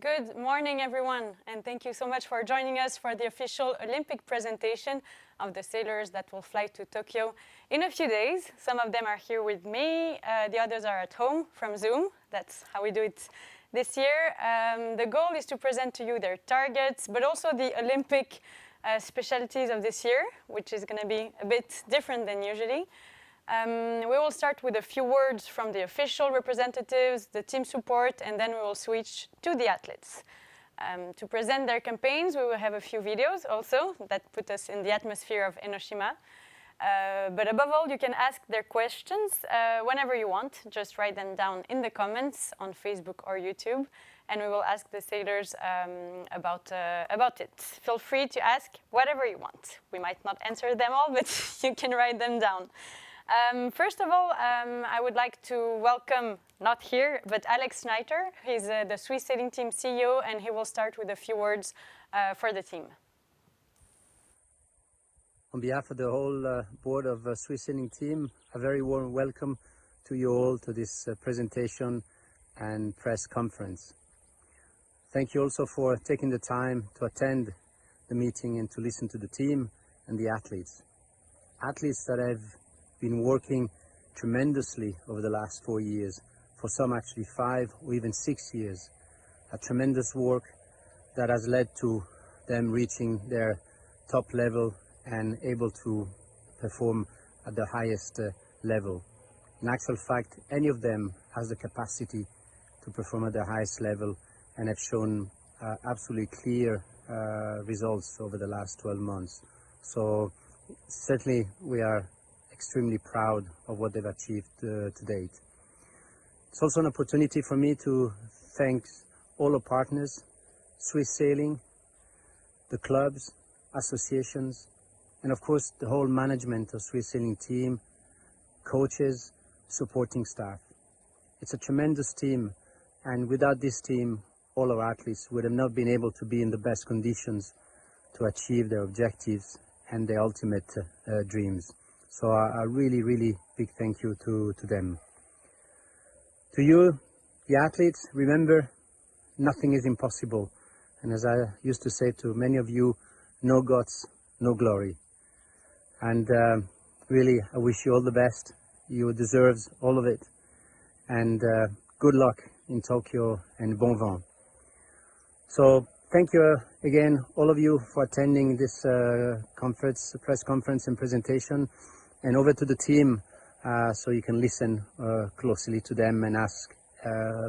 Good morning, everyone, and thank you so much for joining us for the official Olympic presentation of the sailors that will fly to Tokyo in a few days. Some of them are here with me, the others are at home from Zoom. That's how we do it this year. The goal is to present to you their targets, but also the Olympic specialties of this year, which is going to be a bit different than usually. We will start with a few words from the official representatives, the team support, and then we will switch to the athletes. To present their campaigns, we will have a few videos also that put us in the atmosphere of Enoshima. But above all, you can ask their questions whenever you want. Just write them down in the comments on Facebook or YouTube, and we will ask the sailors about it. Feel free to ask whatever you want. We might not answer them all, but you can write them down. First of all, I would like to welcome, not here, but Alex Schneider. He's the Swiss sailing team CEO, and he will start with a few words for the team. On behalf of the whole board of Swiss sailing team, a very warm welcome to you all to this presentation and press conference. Thank you also for taking the time to attend the meeting and to listen to the team and the athletes. Athletes that have been working tremendously over the last 4 years, for some actually 5 or even 6 years. A tremendous work that has led to them reaching their top level and able to perform at the highest level. In actual fact, any of them has the capacity to perform at the highest level and have shown absolutely clear results over the last 12 months. So certainly we are extremely proud of what they've achieved to date. It's also an opportunity for me to thank all our partners, Swiss Sailing, the clubs, associations, and of course the whole management of Swiss Sailing team, coaches, supporting staff. It's a tremendous team, and without this team, all our athletes would have not been able to be in the best conditions to achieve their objectives and their ultimate dreams. So a really, really big thank you to them. To you, the athletes, remember, nothing is impossible. And as I used to say to many of you, no guts, no glory. And really, I wish you all the best. You deserve all of it. And good luck in Tokyo and bon vent. So thank you again, all of you, for attending this press conference and presentation. And over to the team, so you can listen closely to them and ask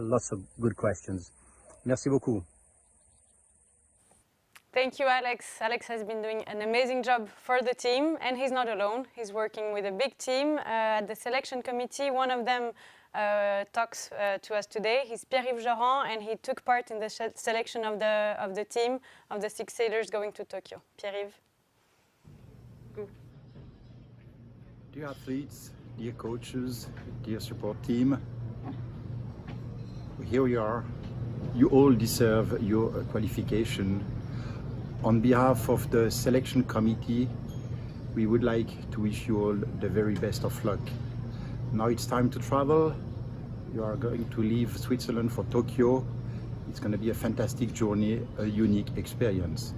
lots of good questions. Merci beaucoup. Thank you, Alex. Alex has been doing an amazing job for the team, and he's not alone. He's working with a big team at the selection committee. One of them talks to us today. He's Pierre-Yves Joran, and he took part in the selection of the team of the 6 sailors going to Tokyo. Pierre-Yves. Dear athletes, dear coaches, dear support team, here we are. You all deserve your qualification. On behalf of the selection committee, we would like to wish you all the very best of luck. Now it's time to travel. You are going to leave Switzerland for Tokyo. It's going to be a fantastic journey, a unique experience.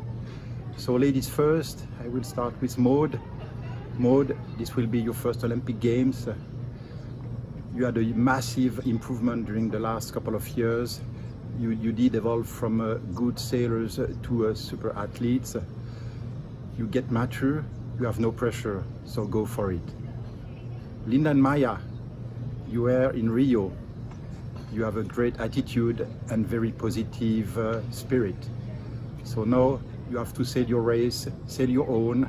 So ladies first, I will start with Maud. Maud, this will be your first Olympic Games. You had a massive improvement during the last couple of years. You did evolve from good sailors to super athletes. You get mature, you have no pressure, so go for it. Linda and Maya, you were in Rio. You have a great attitude and very positive spirit. So now you have to sail your race, sail your own.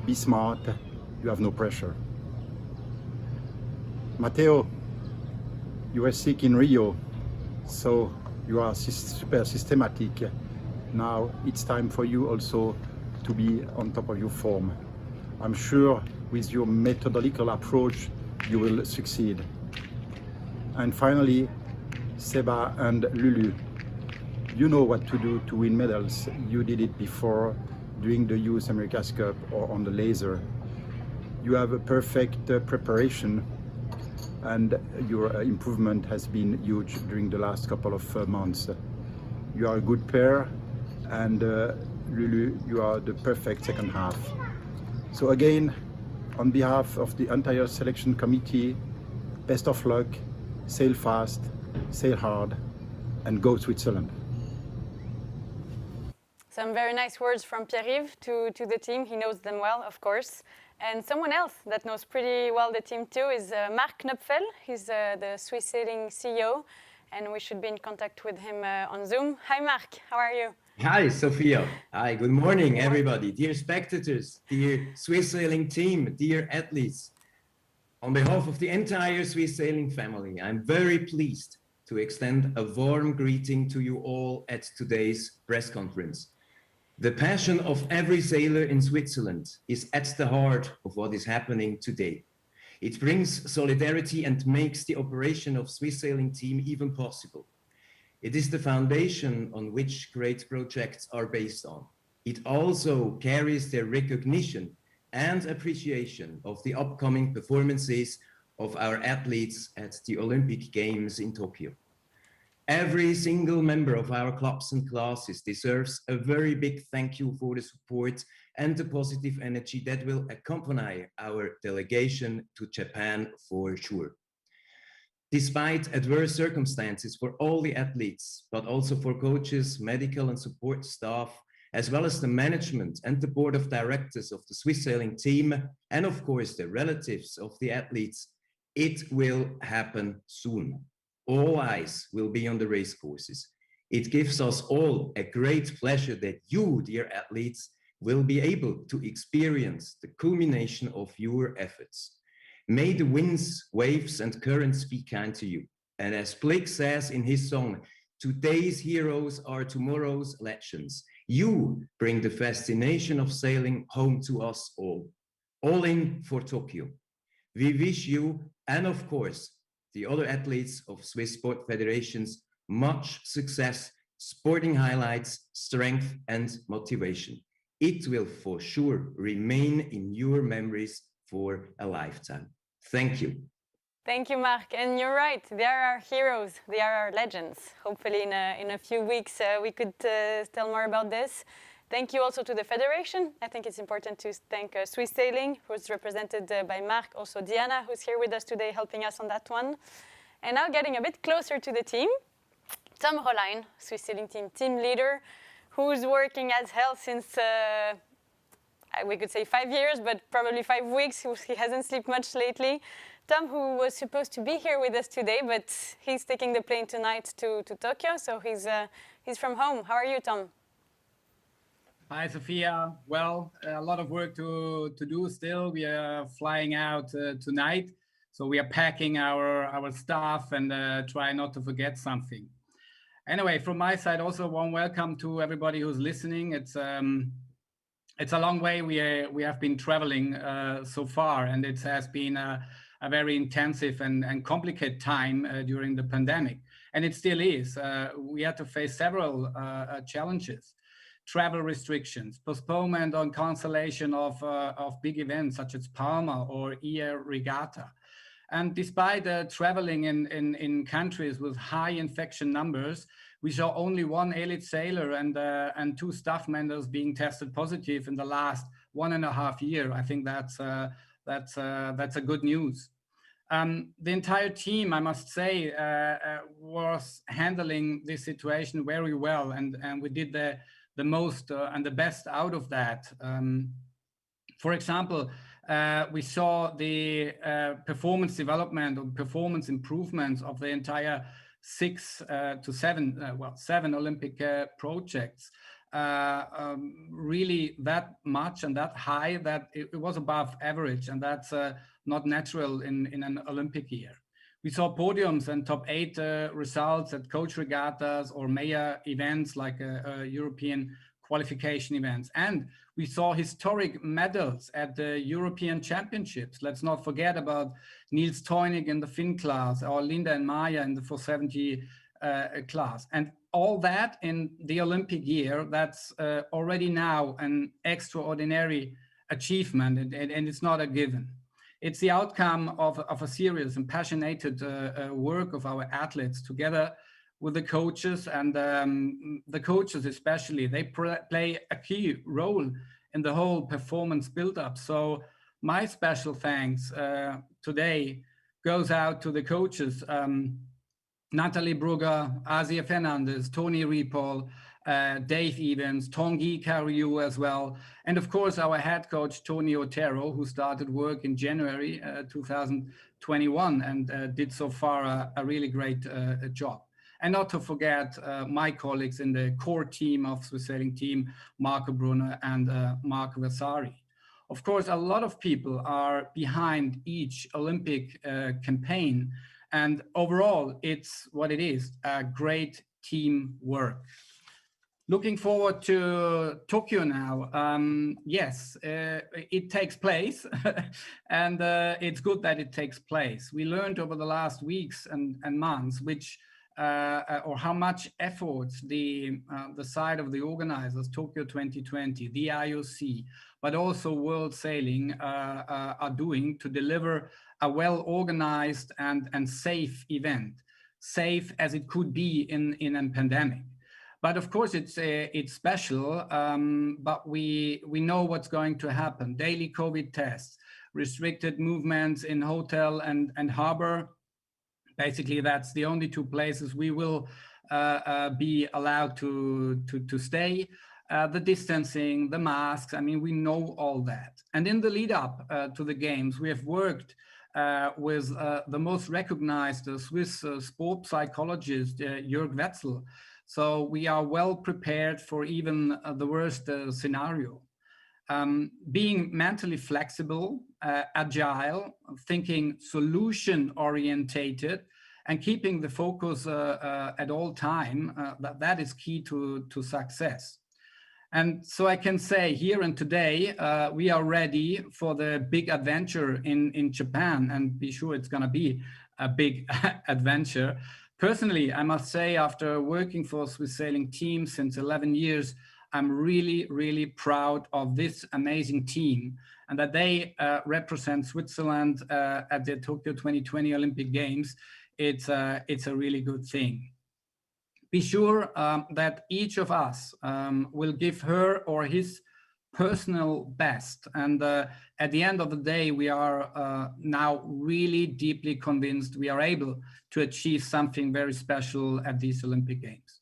Be smart, you have no pressure. Matteo, you were sick in Rio, so you are super systematic. Now it's time for you also to be on top of your form. I'm sure with your methodological approach, you will succeed. And finally, Seba and Lulu, you know what to do to win medals. You did it before during the US America's Cup or on the laser. You have a perfect preparation, and your improvement has been huge during the last couple of months. you are a good pair, and really you are the perfect second half. So again, on behalf of the entire selection committee, best of luck, sail fast, sail hard, and go Switzerland. Some very nice words from Pierre-Yves to the team. He knows them well, of course. And someone else that knows pretty well the team too is Marc Knöpfel. He's the Swiss Sailing CEO, and we should be in contact with him on Zoom. Hi, Marc. How are you? Hi, Sophia. Hi, good morning, everybody. Dear spectators, dear Swiss Sailing team, dear athletes. On behalf of the entire Swiss Sailing family, I'm very pleased to extend a warm greeting to you all at today's press conference. The passion of every sailor in Switzerland is at the heart of what is happening today. It brings solidarity and makes the operation of Swiss Sailing team even possible. It is the foundation on which great projects are based on. It also carries the recognition and appreciation of the upcoming performances of our athletes at the Olympic Games in Tokyo. Every single member of our clubs and classes deserves a very big thank you for the support and the positive energy that will accompany our delegation to Japan for sure. Despite adverse circumstances for all the athletes, but also for coaches, medical and support staff, as well as the management and the board of directors of the Swiss Sailing team, and of course the relatives of the athletes, it will happen soon. All eyes will be on the race courses. It gives us all a great pleasure that you, dear athletes, will be able to experience the culmination of your efforts. May the winds, waves, and currents be kind to you. And as Blake says in his song, today's heroes are tomorrow's legends. You bring the fascination of sailing home to us all. All in for Tokyo. We wish you, and of course, the other athletes of Swiss Sport Federations much success, sporting highlights, strength, and motivation. It will for sure remain in your memories for a lifetime. Thank you. Thank you, Marc. And you're right, they are our heroes, they are our legends. Hopefully in a few weeks we could tell more about this. Thank you also to the Federation. I think it's important to thank Swiss Sailing, who's represented by Marc, also Diana, who's here with us today, helping us on that one. And now getting a bit closer to the team, Tom Roline, Swiss Sailing team leader, who's working as hell since, we could say 5 years, but probably 5 weeks. He hasn't slept much lately. Tom, who was supposed to be here with us today, but he's taking the plane tonight to Tokyo, so he's from home. How are you, Tom? Hi, Sophia. Well, a lot of work to do still. We are flying out tonight, so we are packing our stuff and try not to forget something. Anyway, from my side, also a warm welcome to everybody who's listening. It's a long way we have been traveling so far, and it has been a very intensive and complicated time during the pandemic, and it still is. We had to face several challenges. Travel restrictions, postponement on cancellation of big events such as Palma or EA Regatta. And despite traveling in countries with high infection numbers, we saw only one elite sailor and 2 staff members being tested positive in the last 1.5 years. I think that's a good news. The entire team, I must say, was handling this situation very well, and we did the most and the best out of that. For example, we saw the performance development or performance improvements of the entire 7 Olympic projects. Really that much and that high that it was above average, and that's not natural in an Olympic year. We saw podiums and top 8 results at coach regattas or major events like European qualification events. And we saw historic medals at the European Championships. Let's not forget about Niels Teunig in the Finn class or Linda and Maya in the 470 class. And all that in the Olympic year, that's already now an extraordinary achievement, and it's not a given. It's the outcome of a serious and passionate work of our athletes together with the coaches, and the coaches especially, they play a key role in the whole performance build-up. So my special thanks today goes out to the coaches, Natalie Brugger, Asia Fernandez, Tony Ripoll, Dave Evans, Tanguy Carriou as well, and of course our head coach Tony Otero, who started work in January 2021 and did so far a really great job. And not to forget my colleagues in the core team of Swiss Sailing Team, Marco Brunner and Marco Vasari. Of course, a lot of people are behind each Olympic campaign, and overall, it's what it is, a great teamwork. Looking forward to Tokyo now. Yes, it takes place, and it's good that it takes place. We learned over the last weeks and months or how much efforts the side of the organizers, Tokyo 2020, the IOC, but also World Sailing are doing to deliver a well-organized and safe event, safe as it could be in a pandemic. But of course, it's special, but we know what's going to happen. Daily COVID tests, restricted movements in hotel and harbor. Basically, that's the only two places we will be allowed to stay. The distancing, the masks, I mean, we know all that. And in the lead up to the games, we have worked with the most recognized Swiss sport psychologist, Jörg Wetzel. So we are well prepared for even the worst scenario. Being mentally flexible, agile, thinking solution orientated, and keeping the focus at all time, that is key to success. And so I can say here and today, we are ready for the big adventure in Japan, and be sure it's going to be a big adventure. Personally, I must say, after working for Swiss Sailing Team since 11 years, I'm really, really proud of this amazing team and that they represent Switzerland at the Tokyo 2020 Olympic Games. It's a really good thing. Be sure that each of us will give her or his personal best. And at the end of the day, we are now really deeply convinced we are able to achieve something very special at these Olympic Games.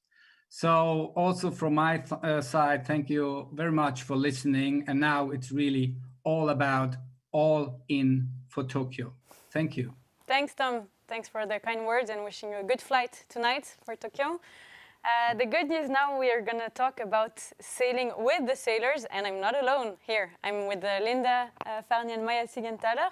So also from my side, thank you very much for listening. And now it's really all about all in for Tokyo. Thank you. Thanks, Tom. Thanks for the kind words and wishing you a good flight tonight for Tokyo. The good news now, we are going to talk about sailing with the sailors, and I'm not alone here. I'm with Linda Farni and Maya Sigenthaler,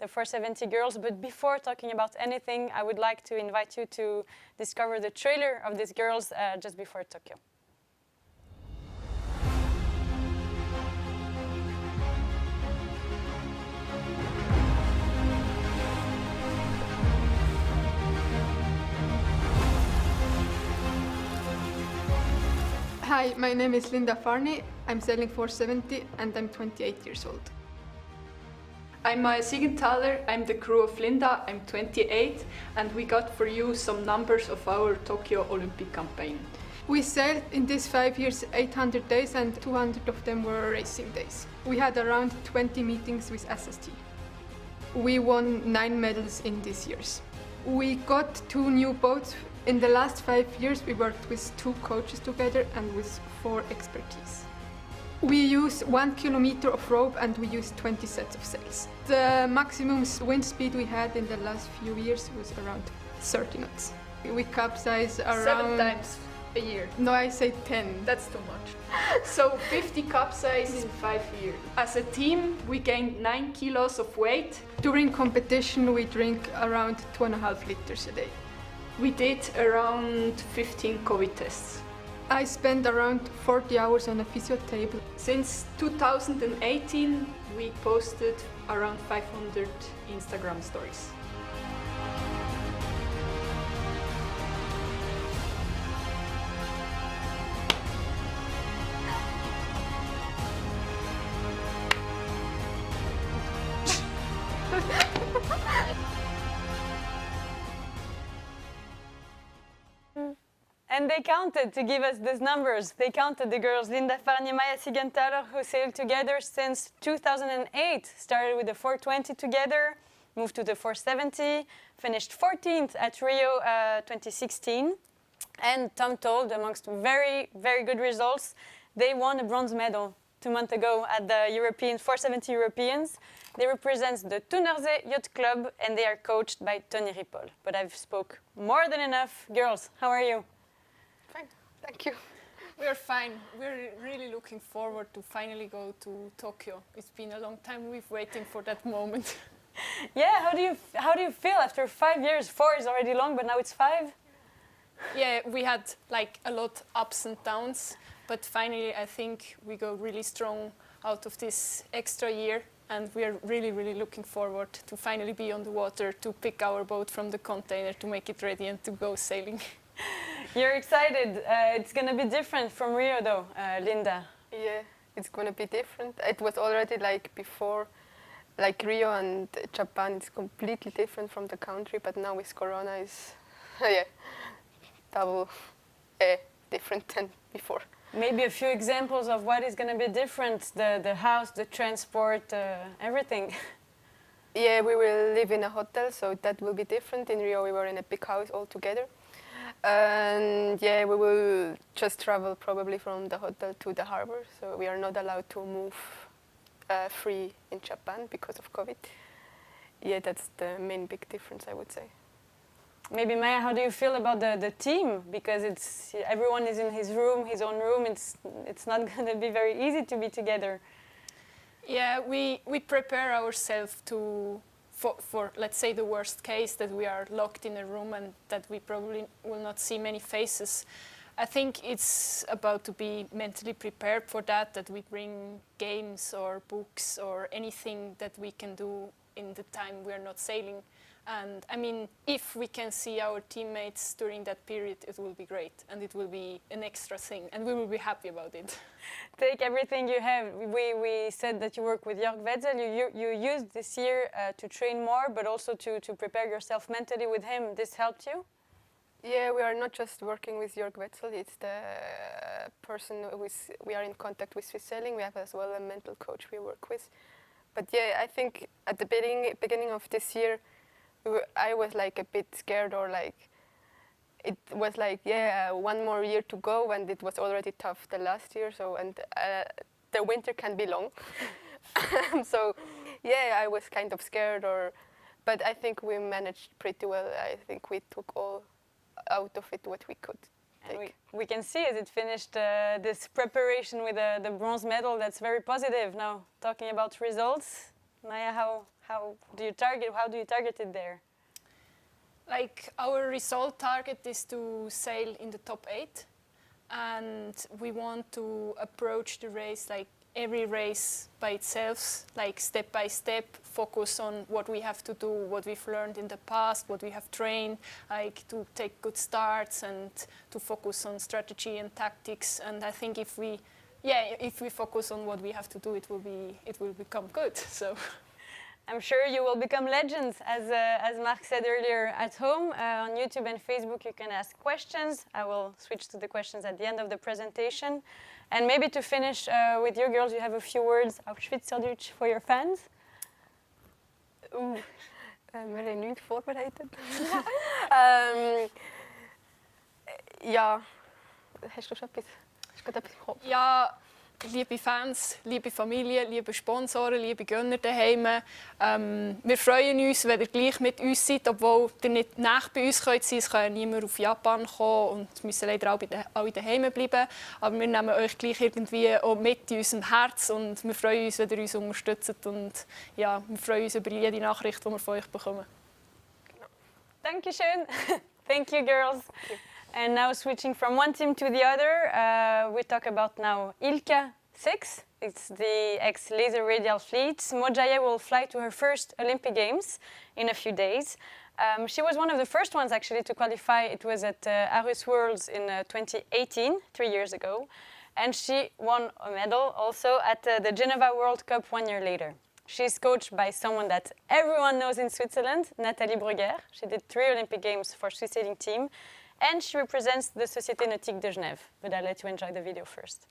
the 470 girls. But before talking about anything, I would like to invite you to discover the trailer of these girls just before Tokyo. Hi, my name is Linda Farni. I'm sailing 470 and I'm 28 years old. I'm Maya Sigenthaler. I'm the crew of Linda. I'm 28 and we got for you some numbers of our Tokyo Olympic campaign. We sailed in these 5 years 800 days and 200 of them were racing days. We had around 20 meetings with SST. We won 9 medals in these years. We got 2 new boats. In the last 5 years, we worked with 2 coaches together and with 4 expertise. We used 1 kilometer of rope and we used 20 sets of sails. The maximum wind speed we had in the last few years was around 30 knots. We capsize around... 7 times a year. No, I say 10. That's too much. So 50 capsizes in 5 years. As a team, we gained 9 kilos of weight. During competition, we drink around 2.5 liters a day. We did around 15 COVID tests. I spent around 40 hours on a physio table. Since 2018, we posted around 500 Instagram stories. And they counted to give us these numbers. They counted the girls, Linda Farnier, Maya Sigenthaler, who sailed together since 2008. Started with the 420 together, moved to the 470, finished 14th at Rio 2016. And Tom told, amongst very, very good results, they won a bronze medal 2 months ago at the European 470 Europeans. They represent the Tunerzee Yacht Club, and they are coached by Tony Ripoll. But I've spoke more than enough. Girls, how are you? Fine, thank you. We're fine. We're really looking forward to finally go to Tokyo. It's been a long time. We've waiting for that moment. Yeah, how do you feel after 5 years? 4 is already long, but now it's 5. Yeah, we had like a lot ups and downs, but finally I think we go really strong out of this extra year, and we are really, really looking forward to finally be on the water, to pick our boat from the container, to make it ready and to go sailing. You're excited. It's going to be different from Rio though, Linda. Yeah, it's going to be different. It was already like before, like Rio and Japan, it's completely different from the country, but now with Corona is, yeah, double different than before. Maybe a few examples of what is going to be different, the house, the transport, everything. Yeah, we will live in a hotel, so that will be different. In Rio, we were in a big house all together. And yeah, we will just travel probably from the hotel to the harbor, so we are not allowed to move free in Japan because of COVID. Yeah, that's the main big difference, I would say. Maybe Maya, how do you feel about the team? Because everyone is in his room, his own room. It's not going to be very easy to be together. Yeah, we prepare ourselves for let's say the worst case, that we are locked in a room and that we probably will not see many faces. I think it's about to be mentally prepared for that we bring games or books or anything that we can do in the time we are not sailing. And I mean, if we can see our teammates during that period, it will be great, and it will be an extra thing, and we will be happy about it. Take everything you have. We said that you work with Jörg Wetzel. You used this year to train more, but also to prepare yourself mentally with him. This helped you? Yeah, we are not just working with Jörg Wetzel. It's the person we are in contact with Swiss Sailing. We have as well a mental coach we work with. But yeah, I think at the beginning of this year, I was like a bit scared, or like it was like, yeah, 1 more year to go, and it was already tough the last year. So, and the winter can be long. So yeah, I was kind of scared, but I think we managed pretty well. I think we took all out of it what we could take. We can see as it finished this preparation with the bronze medal. That's very positive. Now talking about results, Maya, how do you target it there? Like, our result target is to sail in the top 8, and we want to approach the race like every race by itself, like step by step, focus on what we have to do, what we've learned in the past, what we have trained, like to take good starts and to focus on strategy and tactics. And I think if we focus on what we have to do, it will become good. So. I'm sure you will become legends, as Marc said earlier. At home, on YouTube and Facebook, you can ask questions. I will switch to the questions at the end of the presentation. And maybe to finish with you girls, you have a few words auf Schweizerdeutsch for your fans? Ben je niet voorbereid? Ja, hast du schon etwas? Hast du gerade etwas im Kopf? Ja, liebe Fans, liebe Familie, liebe Sponsoren, liebe Gönner daheim. Wir freuen uns, wenn ihr gleich mit uns seid, obwohl ihr nicht nah bei uns könnt sein. Es kann ja niemand auf Japan kommen und müssen leider alle daheim bleiben. Aber wir nehmen euch gleich irgendwie auch mit in unserem Herz und wir freuen uns, wenn ihr uns unterstützt. Und ja, wir freuen uns über jede Nachricht, die wir von euch bekommen. Dankeschön. Thank you, girls. Thank you. And now switching from one team to the other, we talk about now Ilka 6. It's the ex-Laser Radial fleet. Mojaye will fly to her first Olympic Games in a few days. She was one of the first ones actually to qualify. It was at Aarhus Worlds in 2018, 3 years ago. And she won a medal also at the Geneva World Cup 1 year later. She's coached by someone that everyone knows in Switzerland, Nathalie Brugger. She did 3 Olympic Games for Swiss sailing team. and she represents the Société Nautique de Genève. But I'll let you enjoy the video first.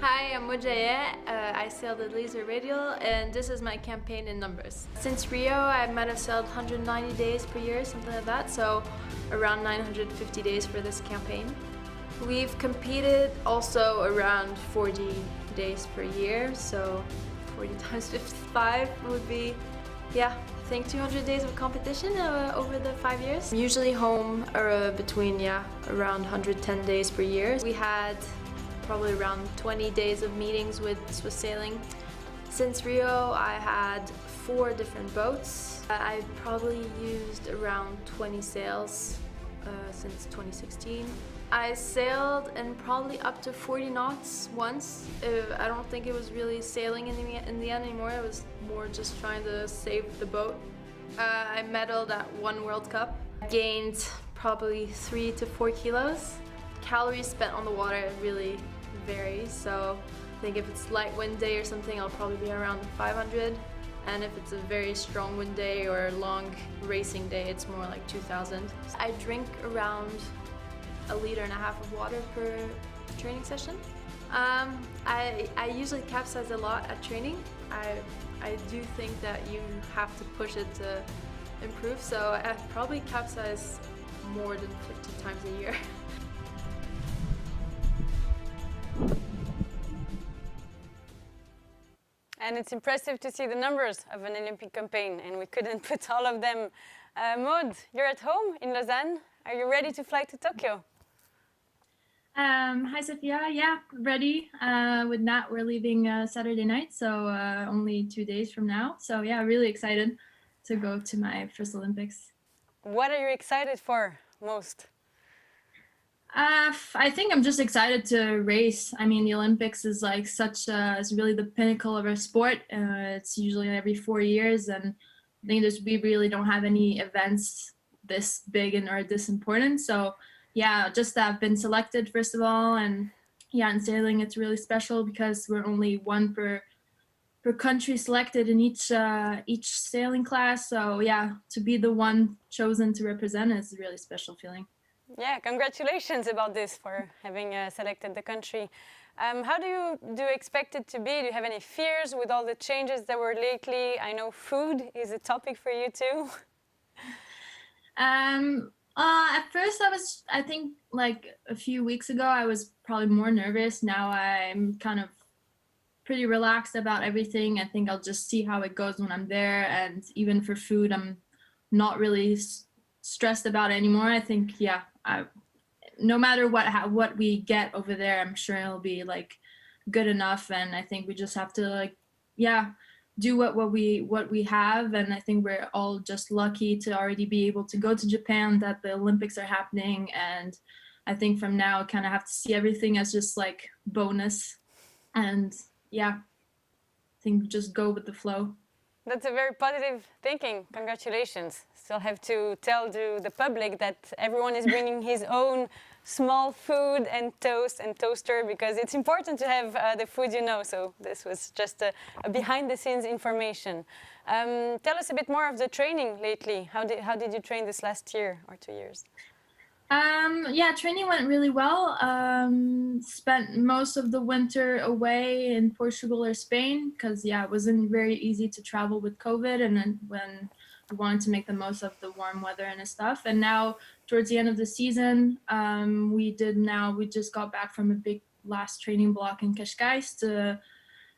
Hi, I'm Mujaya. I sailed at Laser Radial, and this is my campaign in numbers. Since Rio, I might have sailed 190 days per year, something like that, so around 950 days for this campaign. We've competed also around 40 days per year, so 40 times 55 would be, yeah, I think 200 days of competition over the 5 years. Usually home between, around 110 days per year. We had probably around 20 days of meetings with Swiss Sailing. Since Rio, I had 4 different boats. I probably used around 20 sails since 2016. I sailed in probably up to 40 knots once. I don't think it was really sailing in the end anymore. It was more just trying to save the boat. I medaled at 1 World Cup. Gained probably 3 to 4 kilos. Calories spent on the water really varies, so I think if it's light wind day or something, I'll probably be around 500, and if it's a very strong wind day or a long racing day, it's more like 2,000. I drink around 1.5 liters of water per training session. I usually capsize a lot at training. I do think that you have to push it to improve, so I probably capsize more than 50 times a year. And it's impressive to see the numbers of an Olympic campaign, and we couldn't put all of them. Maud, you're at home in Lausanne. Are you ready to fly to Tokyo? Hi, Sophia. Yeah, ready. With Nat, we're leaving Saturday night, so only 2 days from now. So yeah, really excited to go to my first Olympics. What are you excited for most? I think I'm just excited to race. I mean, the Olympics is like is really the pinnacle of our sport. It's usually every 4 years, and I think we really don't have any events this big and or this important. So yeah, just that I've been selected first of all, and yeah, in sailing it's really special because we're only 1 per country selected in each sailing class. So yeah, to be the one chosen to represent is a really special feeling. Yeah, congratulations about this for having selected the country. How do you expect it to be? Do you have any fears with all the changes that were lately? I know food is a topic for you too. At first I think like a few weeks ago, I was probably more nervous. Now I'm kind of pretty relaxed about everything. I think I'll just see how it goes when I'm there. And even for food, I'm not really stressed about it anymore. I think, yeah, no matter what we get over there, I'm sure it'll be like good enough. And I think we just have to like, yeah, do what we have. And I think we're all just lucky to already be able to go to Japan, that the Olympics are happening. And I think from now kind of have to see everything as just like bonus. And yeah, I think just go with the flow. That's a very positive thinking. Congratulations. Still have to tell to the public that everyone is bringing his own small food and toast and toaster, because it's important to have the food you know. So this was just a behind the scenes information. Tell us a bit more of the training lately. How did you train this last year or 2 years? Yeah, training went really well. Spent most of the winter away in Portugal or Spain because, yeah, it wasn't very easy to travel with COVID, and then when we wanted to make the most of the warm weather and stuff. And now towards the end of the season, we just got back from a big last training block in Cascais to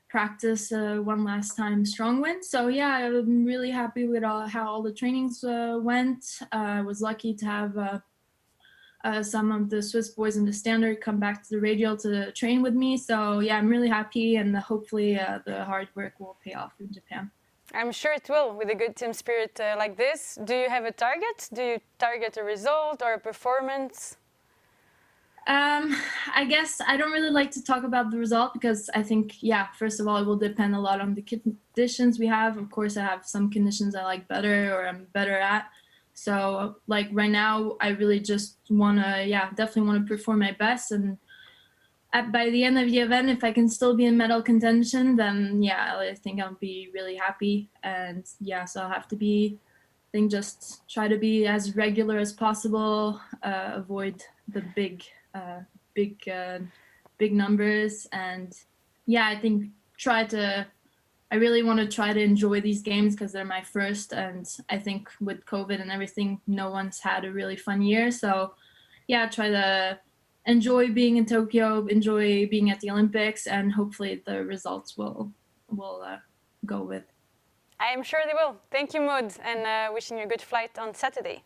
practice one last time strong wind. So yeah, I'm really happy with how all the trainings went. I was lucky to have some of the Swiss boys in the standard come back to the Radial to train with me. So yeah, I'm really happy, and hopefully the hard work will pay off in Japan. I'm sure it will, with a good team spirit like this. Do you have a target? Do you target a result or a performance? I guess I don't really like to talk about the result because I think, yeah, first of all, it will depend a lot on the conditions we have. Of course, I have some conditions I like better or I'm better at. So like right now, I really just want to, definitely want to perform my best. And by the end of the event, if I can still be in medal contention, then I think I'll be really happy. And so I'll have to be, I think, just try to be as regular as possible, avoid the big numbers. And I think I really want to try to enjoy these games because they're my first. And I think with COVID and everything, no one's had a really fun year. So try to enjoy being in Tokyo, enjoy being at the Olympics, and hopefully the results will go with. I am sure they will. Thank you, Maud, and wishing you a good flight on Saturday.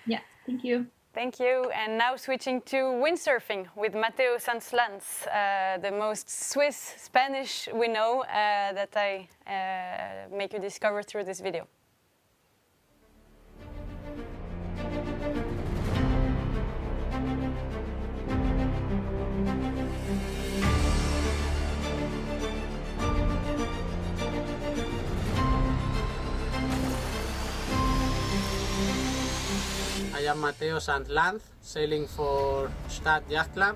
Yeah, thank you. Thank you. And now switching to windsurfing with Matteo Sanzlanz, the most Swiss Spanish we know that I make you discover through this video. I am Matteo Sanzlanz, sailing for Stad Yacht Club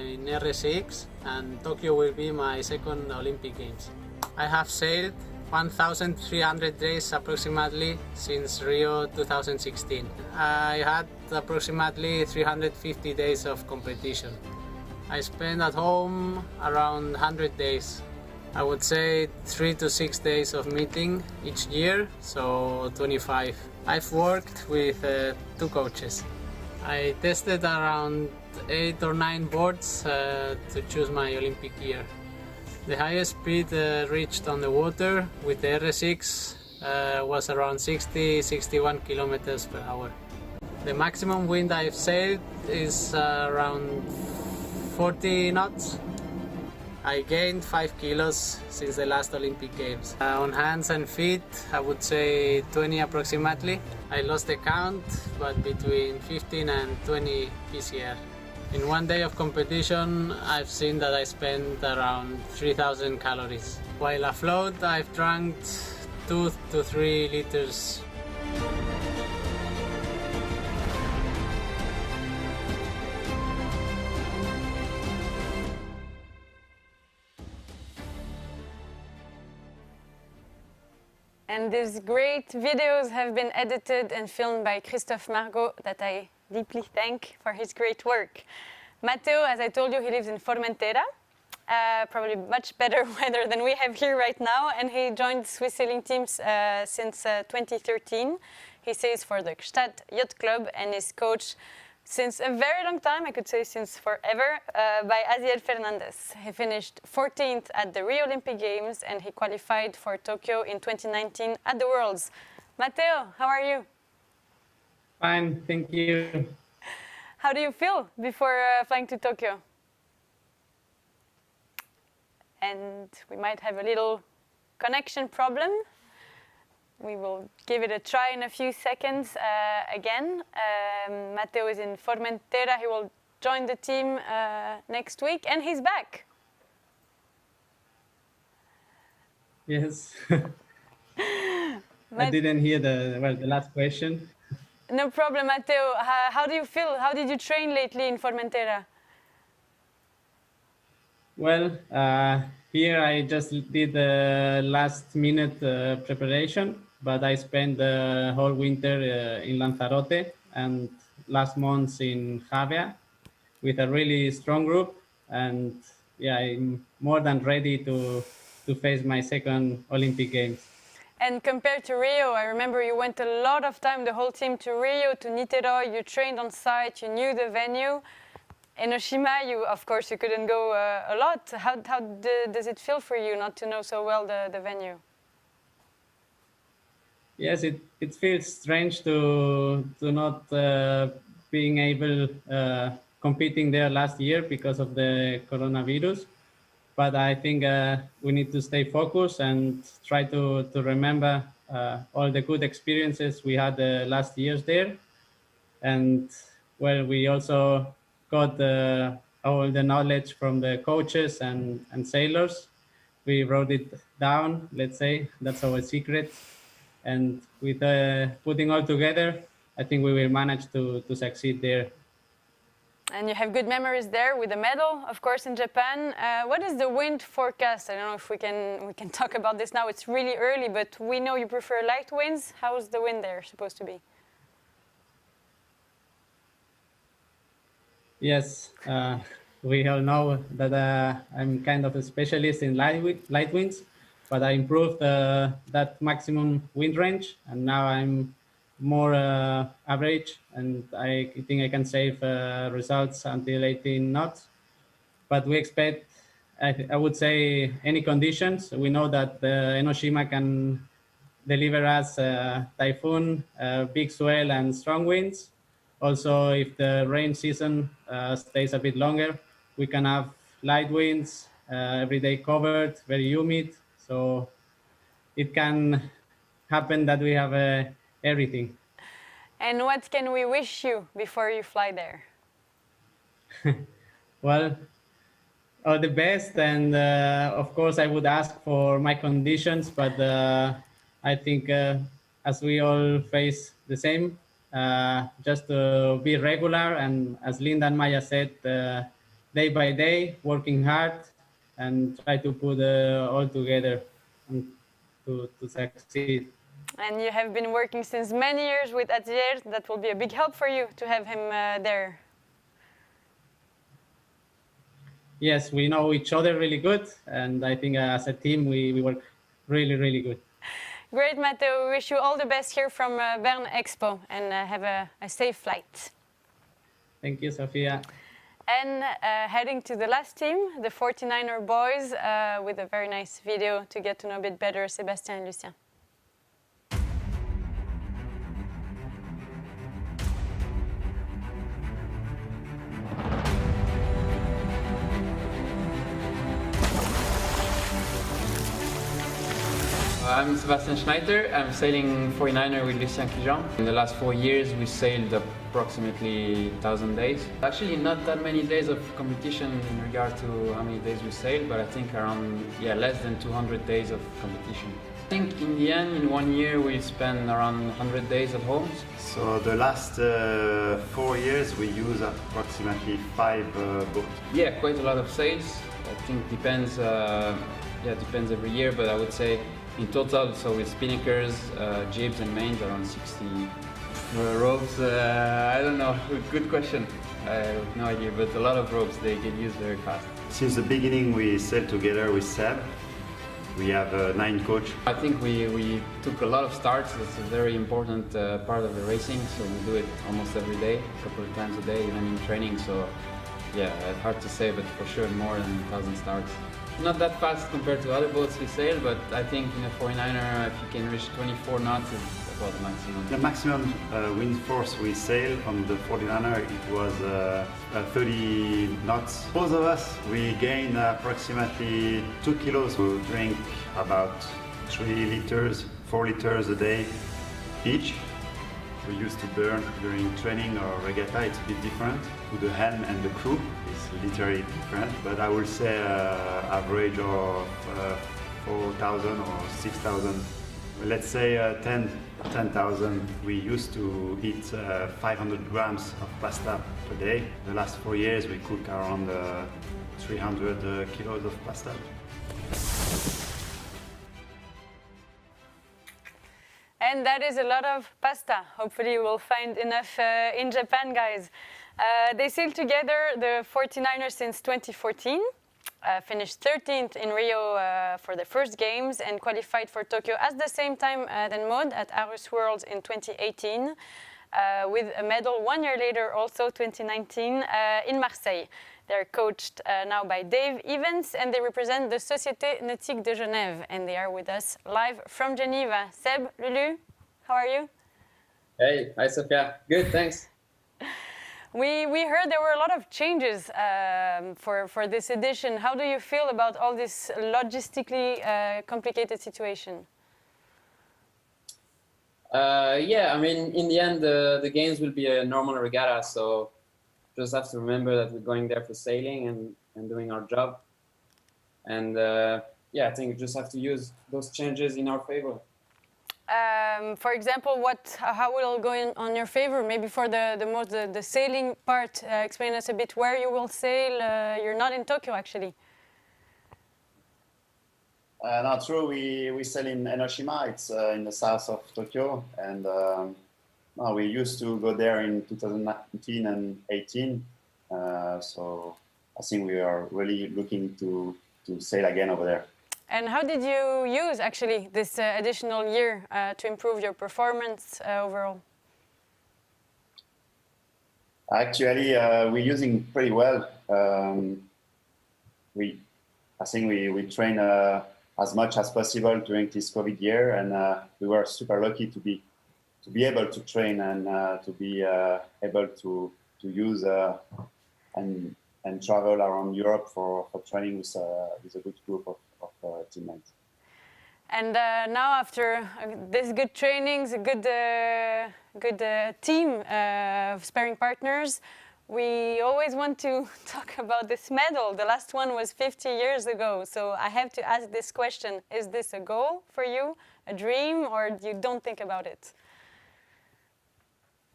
in RSX, and Tokyo will be my second Olympic Games. I have sailed 1,300 days approximately since Rio 2016. I had approximately 350 days of competition. I spent at home around 100 days. I would say 3 to 6 days of meeting each year, so 25. I've worked with 2 coaches. I tested around 8 or 9 boards to choose my Olympic year. The highest speed reached on the water with the RSX was around 60-61 kilometers per hour. The maximum wind I've sailed is around 40 knots. I gained 5 kilos since the last Olympic Games. On hands and feet, I would say 20 approximately. I lost the count, but between 15 and 20 PCR. In one day of competition, I've seen that I spent around 3,000 calories. While afloat, I've drank 2 to 3 liters. And these great videos have been edited and filmed by Christophe Margot, that I deeply thank for his great work. Matteo, as I told you, he lives in Formentera, probably much better weather than we have here right now, and he joined Swiss sailing teams since 2013. He sails for the Stad Yacht Club and is coached since a very long time, I could say since forever, by Aziel Fernandez. He finished 14th at the Rio Olympic Games and he qualified for Tokyo in 2019 at the Worlds. Matteo, how are you? Fine, thank you. How do you feel before flying to Tokyo? And we might have a little connection problem. We will give it a try in a few seconds again. Matteo is in Formentera. He will join the team next week, and he's back. Yes. I didn't hear the last question. No problem, Matteo. How do you feel? How did you train lately in Formentera? Well, here I just did the last minute preparation, but I spent the whole winter in Lanzarote and last month in Javea with a really strong group. And I'm more than ready to face my second Olympic Games. And compared to Rio, I remember you went a lot of time, the whole team, to Rio, to Niteroi. You trained on site, you knew the venue. In Oshima, of course, you couldn't go a lot. How does it feel for you not to know so well the venue? Yes, it feels strange to not being able competing there last year because of the coronavirus. But I think we need to stay focused and try to remember all the good experiences we had the last years there. And well, we also got all the knowledge from the coaches and sailors. We wrote it down, let's say, that's our secret. And with putting all together, I think we will manage to succeed there. And you have good memories there with the medal, of course, in Japan. What is the wind forecast? I don't know if we can talk about this now. It's really early, but we know you prefer light winds. How's the wind there supposed to be? Yes, we all know that I'm kind of a specialist in light winds, but I improved that maximum wind range, and now I'm more average, and I think I can save results until 18 knots. But we expect, I would say, any conditions. We know that Enoshima can deliver us typhoon, big swell, and strong winds. Also, if the rain season stays a bit longer, we can have light winds, every day covered, very humid. So it can happen that we have everything. And what can we wish you before you fly there? Well, all the best. And of course, I would ask for my conditions, but I think as we all face the same, just to be regular. And as Linda and Maya said, day by day, working hard and try to put all together to succeed. And you have been working since many years with Atelier. That will be a big help for you to have him there. Yes, we know each other really good. And I think as a team, we work really, really good. Great, Matteo. We wish you all the best here from Bern Expo, and have a safe flight. Thank you, Sophia. And heading to the last team, the 49er boys, with a very nice video to get to know a bit better Sébastien and Lucien. I'm Sébastien Schneider. I'm sailing 49er with Lucien Kijan. In the last 4 years, we sailed approximately 1,000 days. Actually, not that many days of competition in regard to how many days we sailed, but I think around, less than 200 days of competition. I think in the end, in 1 year, we spent around 100 days at home. So the last 4 years, we use approximately 5 boats. Yeah, quite a lot of sails. I think depends, depends every year, but I would say in total, so with spinnakers, jibs and mains, around 60. Ropes, I don't know, good question. I have no idea, but a lot of ropes, they get used very fast. Since the beginning, we sailed together with Seb. We have 9 coach. I think we took a lot of starts. It's a very important part of the racing, so we do it almost every day, a couple of times a day, even in training. So yeah, hard to say, but for sure more than 1,000 starts. Not that fast compared to other boats we sail, but I think in a 49er, if you can reach 24 knots, it's about the maximum. The maximum wind force we sail on the 49er, it was 30 knots. Both of us, we gain approximately 2 kilos. We drink about 3 liters, 4 liters a day each. We used to burn during training or regatta. It's a bit different. With the helm and the crew, it's literally different. But I would say average of 4,000 or 6,000. Let's say 10,000. We used to eat 500 grams of pasta per day. The last 4 years, we cook around 300 kilos of pasta. And that is a lot of pasta. Hopefully you will find enough in Japan, guys. They sailed together, the 49ers, since 2014. Finished 13th in Rio for the first games and qualified for Tokyo at the same time than Maud at Aarhus Worlds in 2018. With a medal 1 year later, also 2019, in Marseille. They're coached now by Dave Evans, and they represent the Société Nautique de Genève, and they are with us live from Geneva. Seb, Lulu, how are you? Hey, hi Sophia. Good, thanks. We heard there were a lot of changes for this edition. How do you feel about all this logistically complicated situation? Yeah, I mean, in the end, the games will be a normal regatta, so just have to remember that we're going there for sailing and doing our job. And yeah, I think we just have to use those changes in our favor. For example, how will it go on your favor? Maybe for the sailing part, explain us a bit where you will sail. You're not in Tokyo, actually. Not true. We sail in Enoshima. It's in the south of Tokyo, and we used to go there in 2019 and 18. So I think we are really looking to sail again over there. And how did you use actually this additional year to improve your performance overall? Actually, we're using pretty well. I think we train as much as possible during this COVID year, and we were super lucky to be able to train and to be able to use and travel around Europe for training with a good group of teammates. And now, after this good trainings, a good team of sparring partners, we always want to talk about this medal. The last one was 50 years ago. So I have to ask this question. Is this a goal for you, a dream, or you don't think about it?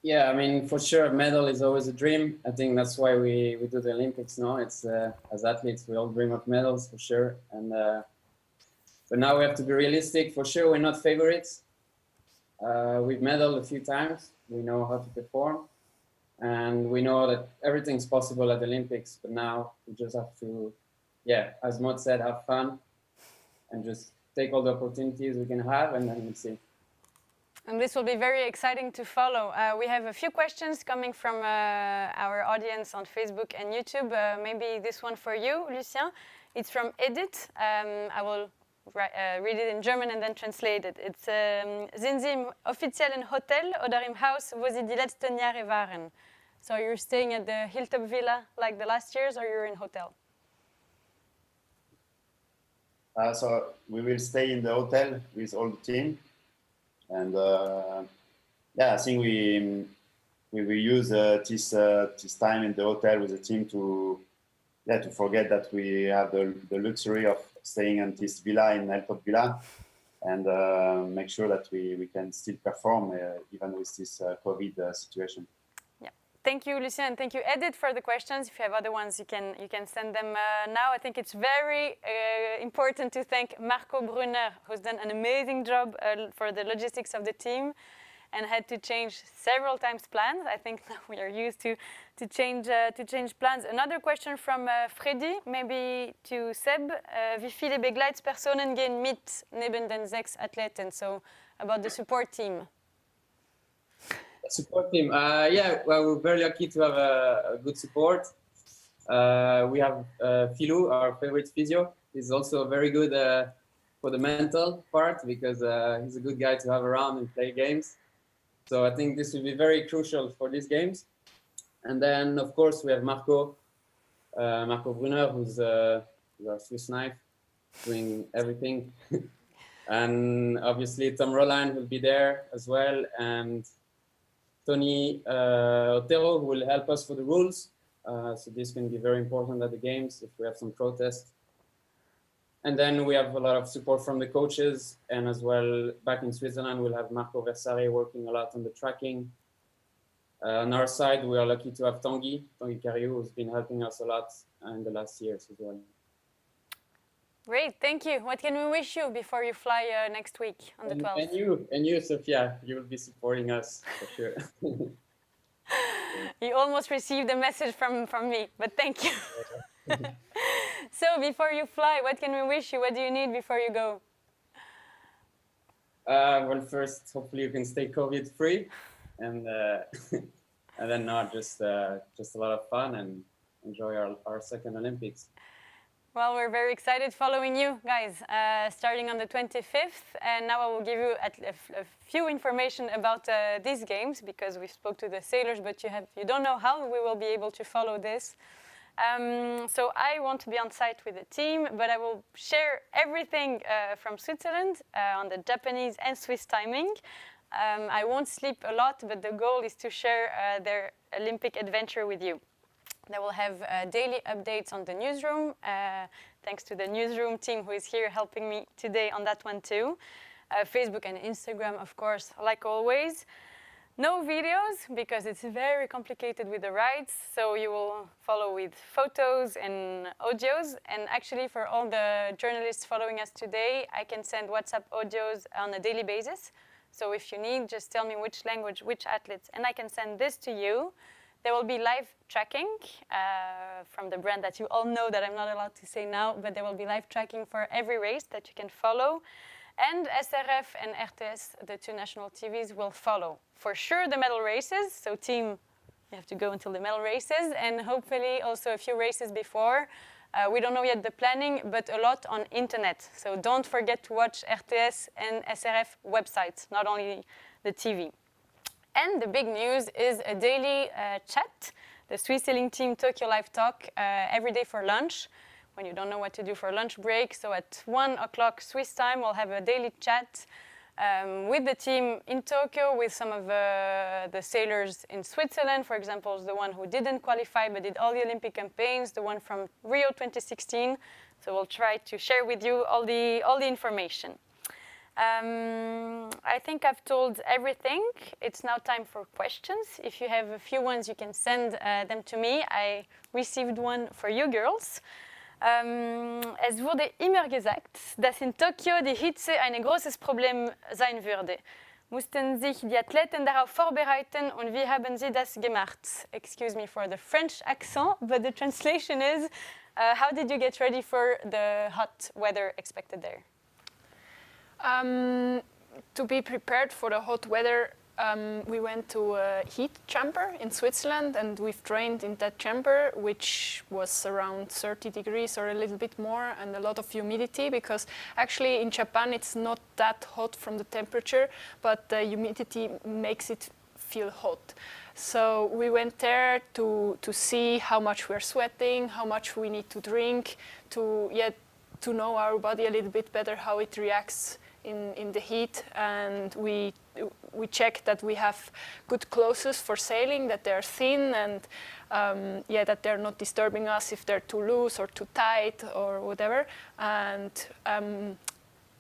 Yeah, I mean, for sure, a medal is always a dream. I think that's why we do the Olympics now. It's as athletes, we all dream of medals for sure. And but now we have to be realistic. For sure, we're not favorites. We've medaled a few times. We know how to perform, and we know that everything's possible at the Olympics. But now we just have to, as Maud said, have fun and just take all the opportunities we can have, and then we'll see. And this will be very exciting to follow. We have a few questions coming from our audience on Facebook and YouTube. Maybe this one for you, Lucien. It's from Edith. I will read it in German and then translate it. It's sind Sie im offiziellen Hotel oder im Haus, wo Sie die letzten Jahre waren? So you're staying at the Hilltop Villa like the last years, or you're in hotel? So we will stay in the hotel with all the team. And I think we will use this time in the hotel with the team to forget that we have the luxury of staying in this villa in Hilltop Villa, and make sure that we can still perform even with this COVID situation. Yeah, thank you, Lucien, and thank you, Edith, for the questions. If you have other ones, you can send them now. I think it's very important to thank Marco Brunner, who's done an amazing job for the logistics of the team and had to change several times plans. I think now we are used to change plans. Another question from Freddy, maybe to Seb. Wie viele Begleitspersonen gehen mit neben den 6 Athleten? So about the support team. Support team, we're very lucky to have a good support. We have Philou, our favorite physio. He's also very good for the mental part because he's a good guy to have around and play games. So I think this will be very crucial for these games. And then, of course, we have Marco Brunner, who's our Swiss knife, doing everything. And obviously, Tom Roland will be there as well. And Tony Otero, who will help us for the rules. So this can be very important at the games if we have some protests. And then we have a lot of support from the coaches, and as well back in Switzerland, we'll have Marco Versare working a lot on the tracking. On our side, we are lucky to have Tanguy Cariou, who's been helping us a lot in the last years as well. Great, thank you. What can we wish you before you fly next week on the 12th? And you, Sophia, you will be supporting us for sure. You almost received a message from me, but thank you. So before you fly, what can we wish you? What do you need before you go? Well, first, hopefully you can stay COVID-free, and then just a lot of fun and enjoy our second Olympics. Well, we're very excited following you guys, starting on the 25th. And now I will give you a few information about these games, because we spoke to the sailors, but you don't know how we will be able to follow this. So I want to be on site with the team, but I will share everything from Switzerland on the Japanese and Swiss timing. I won't sleep a lot, but the goal is to share their Olympic adventure with you. They will have daily updates on the newsroom, thanks to the newsroom team who is here helping me today on that one too. Facebook and Instagram, of course, like always. No videos, because it's very complicated with the rights, so you will follow with photos and audios. And actually, for all the journalists following us today, I can send WhatsApp audios on a daily basis. So if you need, just tell me which language, which athletes, and I can send this to you. There will be live tracking from the brand that you all know that I'm not allowed to say now, but there will be live tracking for every race that you can follow. And SRF and RTS, the two national TVs, will follow. For sure, the medal races. So team, you have to go until the medal races, and hopefully also a few races before. We don't know yet the planning, but a lot on internet. So don't forget to watch RTS and SRF websites, not only the TV. And the big news is a daily chat. The Swiss Sailing Team Tokyo Live Talk every day for lunch, when you don't know what to do for lunch break. So at 1 o'clock Swiss time, we'll have a daily chat with the team in Tokyo, with some of the sailors in Switzerland, for example, the one who didn't qualify but did all the Olympic campaigns, the one from Rio 2016. So we'll try to share with you all the information. I think I've told everything. It's now time for questions. If you have a few ones, you can send them to me. I received one for you girls. Es wurde immer gesagt, dass in Tokio die Hitze ein großes Problem sein würde. Mussten sich die Athleten darauf vorbereiten und wie haben sie das gemacht? Excuse me for the French accent, but the translation is, how did you get ready for the hot weather expected there? To be prepared for the hot weather, we went to a heat chamber in Switzerland, and we've trained in that chamber, which was around 30 degrees or a little bit more, and a lot of humidity, because actually in Japan it's not that hot from the temperature, but the humidity makes it feel hot. So we went there to see how much we're sweating, how much we need to drink, to know our body a little bit better, how it reacts in the heat. And we check that we have good clothes for sailing, that they're thin, and that they're not disturbing us if they're too loose or too tight or whatever. And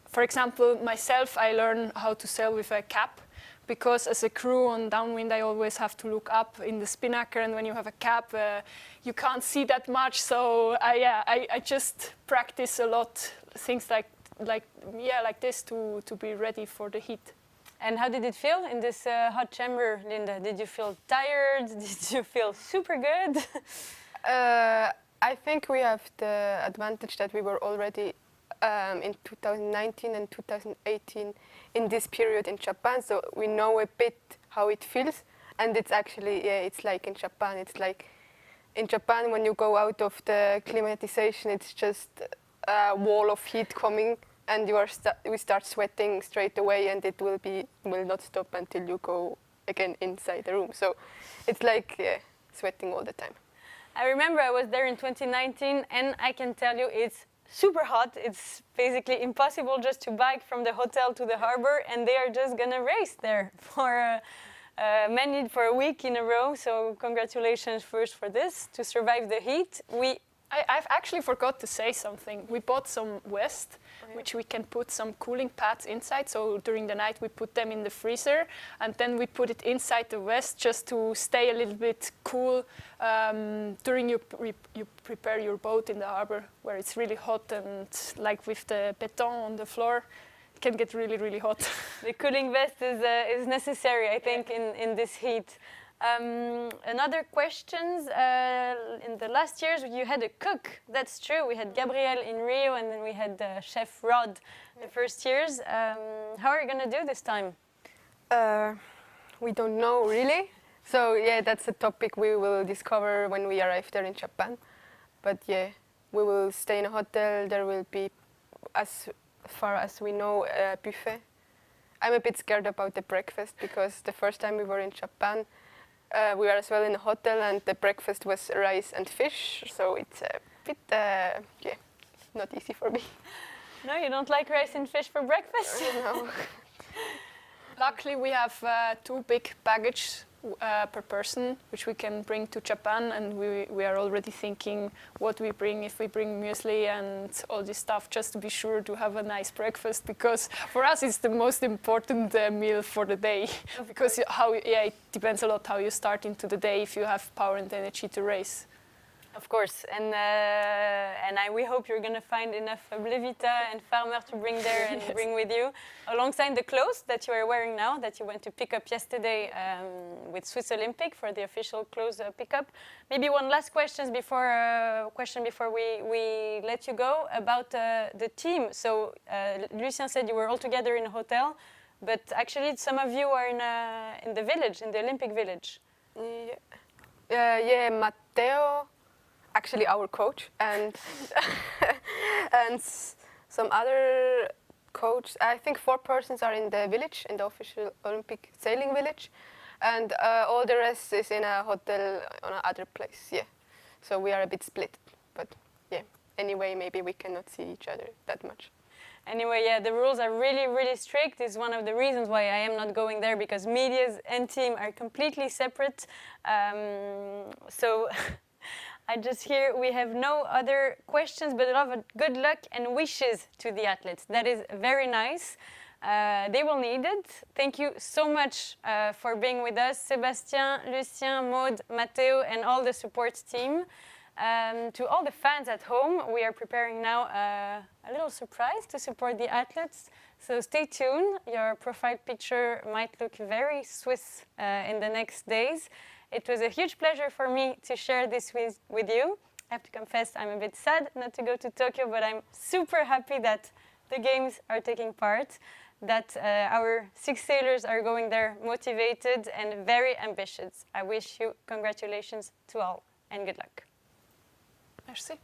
for example, myself, I learned how to sail with a cap, because as a crew on downwind, I always have to look up in the spinnaker, and when you have a cap, you can't see that much. So I just practice a lot, things like this to be ready for the heat. And how did it feel in this hot chamber, Linda? Did you feel tired? Did you feel super good? I think we have the advantage that we were already in 2019 and 2018 in this period in Japan, so we know a bit how it feels. And it's actually, it's like in Japan. It's like in Japan, when you go out of the climatization, it's just a wall of heat coming, and we start sweating straight away, and it will not stop until you go again inside the room. So it's like sweating all the time. I remember I was there in 2019, and I can tell you it's super hot. It's basically impossible just to bike from the hotel to the harbor, and they are just gonna race there for for a week in a row. So congratulations first for this, to survive the heat. I've actually forgot to say something. We bought some vest, which we can put some cooling pads inside. So during the night we put them in the freezer, and then we put it inside the vest just to stay a little bit cool during you prepare your boat in the harbor, where it's really hot, and like with the béton on the floor, it can get really, really hot. The cooling vest is necessary, I think, in this heat. Another questions, in the last years you had a cook, that's true. We had Gabrielle in Rio, and then we had Chef Rod the first years. How are you going to do this time? We don't know really. So that's a topic we will discover when we arrive there in Japan. But we will stay in a hotel. There will be, as far as we know, a buffet. I'm a bit scared about the breakfast, because the first time we were in Japan, we were as well in a hotel, and the breakfast was rice and fish, so it's a bit, not easy for me. No, you don't like rice and fish for breakfast? No. Luckily, we have 2 big baggage per person, which we can bring to Japan, and we are already thinking what we bring, if we bring muesli and all this stuff, just to be sure to have a nice breakfast, because for us it's the most important meal for the day. Because it depends a lot how you start into the day, if you have power and energy to race. Of course, and we hope you're going to find enough Blevita and Farmer to bring there and bring with you, alongside the clothes that you are wearing now, that you went to pick up yesterday with Swiss Olympic for the official clothes pickup. Maybe one last question before we let you go about the team. So Lucien said you were all together in a hotel, but actually some of you are in the village, in the Olympic village. Yeah, Matteo, actually our coach, and and some other coach. I think 4 persons are in the village, in the official Olympic sailing village, and all the rest is in a hotel on another place. Yeah, so we are a bit split, but yeah. Anyway, maybe we cannot see each other that much. Anyway, yeah, the rules are really, really strict. It's one of the reasons why I am not going there, because medias and team are completely separate. So I just hear we have no other questions, but a lot of good luck and wishes to the athletes. That is very nice. They will need it. Thank you so much for being with us, Sébastien, Lucien, Maud, Matteo, and all the support team. To all the fans at home, we are preparing now a little surprise to support the athletes. So stay tuned. Your profile picture might look very Swiss in the next days. It was a huge pleasure for me to share this with you. I have to confess, I'm a bit sad not to go to Tokyo, but I'm super happy that the games are taking part, that our 6 sailors are going there motivated and very ambitious. I wish you congratulations to all and good luck. Merci.